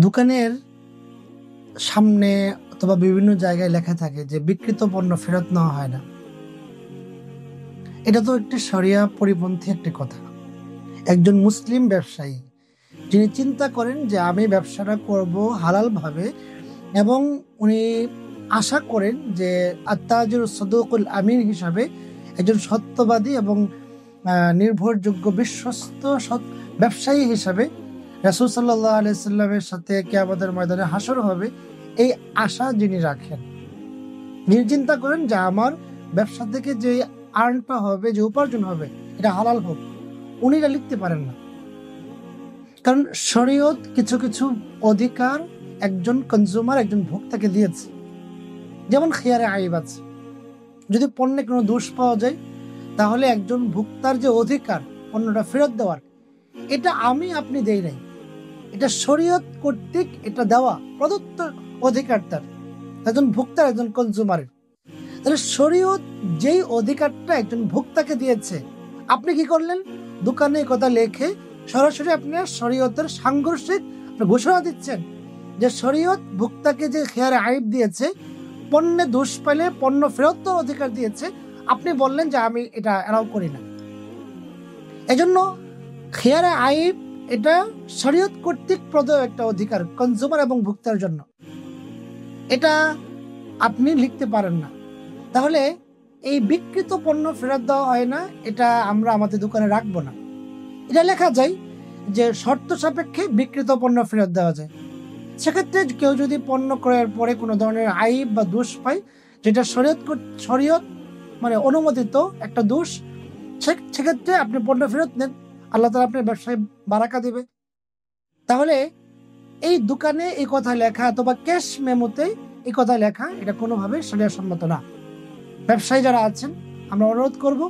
দোকানের সামনে অথবা বিভিন্ন জায়গায় লেখা থাকে যে বিক্রিত পণ্য ফেরত নেওয়া হয় না। এটা তো একটি শরিয়া পরিপন্থী একটি কথা। একজন মুসলিম ব্যবসায়ী যিনি চিন্তা করেন যে আমি ব্যবসাটা করব হালালভাবে, এবং উনি আশা করেন যে আত্তাজির সদুকুল আমিন হিসাবে একজন সত্যবাদী এবং নির্ভরযোগ্য বিশ্বস্ত ব্যবসায়ী হিসাবে রাসূল সাল্লাল্লাহু আলাইহি সাল্লামের সাথে কিয়ামতের ময়দানে হাসর হবে, এই আশা যিনি রাখেন, যিনি চিন্তা করেন যে আমার ব্যবসা থেকে যে আর্নটা হবে, যে উপার্জন হবে, এটা হালাল হোক, উনি এটা লিখতে পারেন না। কারণ শরীয়ত কিছু কিছু অধিকার একজন কনজিউমার, একজন ভোক্তাকে দিয়েছে। যেমন খিয়ারে আইব আছে, যদি পণ্যে কোনো দোষ পাওয়া যায় তাহলে একজন ভোক্তার যে অধিকার পণ্যটা ফেরত দেওয়ার, এটা আমি আপনি দেই নাই, এটা শরীয়ত কর্তৃক এটা দেওয়া প্রদত্ত অধিকার তার, একজন ভোক্তার, একজন কনজিউমারের। তাহলে শরীয়ত যেই অধিকারটা একজন ভোক্তাকে দিয়েছে, আপনি কি করলেন? দোকানে কথা লেখে সরাসরি আপনি শরীয়তের সাংঘর্ষিক ঘোষণা দিচ্ছেন যে শরীয়ত ভোক্তাকে যে খেয়ারে আইব দিয়েছে, পণ্যে দোষ পেলে পণ্য ফেরত দেওয়ার অধিকার দিয়েছে, আপনি বললেন যে আমি এটা এলাও করি না। এজন্য খেয়ারে আইব এটা শরীয়ত কর্তৃক প্রদত্ত একটা অধিকার কনজিউমার এবং ভোক্তার জন্য, এটা আপনি লিখতে পারেন না। তাহলে এই বিকৃত পণ্য ফেরত দেওয়া হয় না, এটা আমরা আমাদের দোকানে রাখবো না। এটা লেখা যায় যে শর্ত সাপেক্ষে বিকৃত পণ্য ফেরত দেওয়া যায়। সেক্ষেত্রে কেউ যদি পণ্য ক্রয়ের পরে কোনো ধরনের আইব বা দোষ পায়, যেটা শরীয়ত মানে অনুমোদিত একটা দোষ, সেক্ষেত্রে আপনি পণ্য ফেরত নেন, আল্লাহ তাআলা আপনার ব্যবসায় বারাকা দেবে। তাহলে এই দোকানে এই কথা লেখা অথবা ক্যাশ মেমোতে এই কথা লেখা, এটা কোনোভাবে শরিয়া সম্মত না। ব্যবসায়ী যারা আছেন, আমরা অনুরোধ করব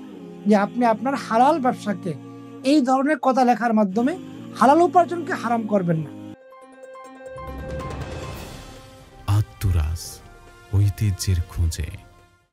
যে আপনি আপনার হালাল ব্যবসাকে এই ধরনের কথা লেখার মাধ্যমে হালাল উপার্জনকে হারাম করবেন না। আত্মরাস ঐতিহ্যের খোঁজে।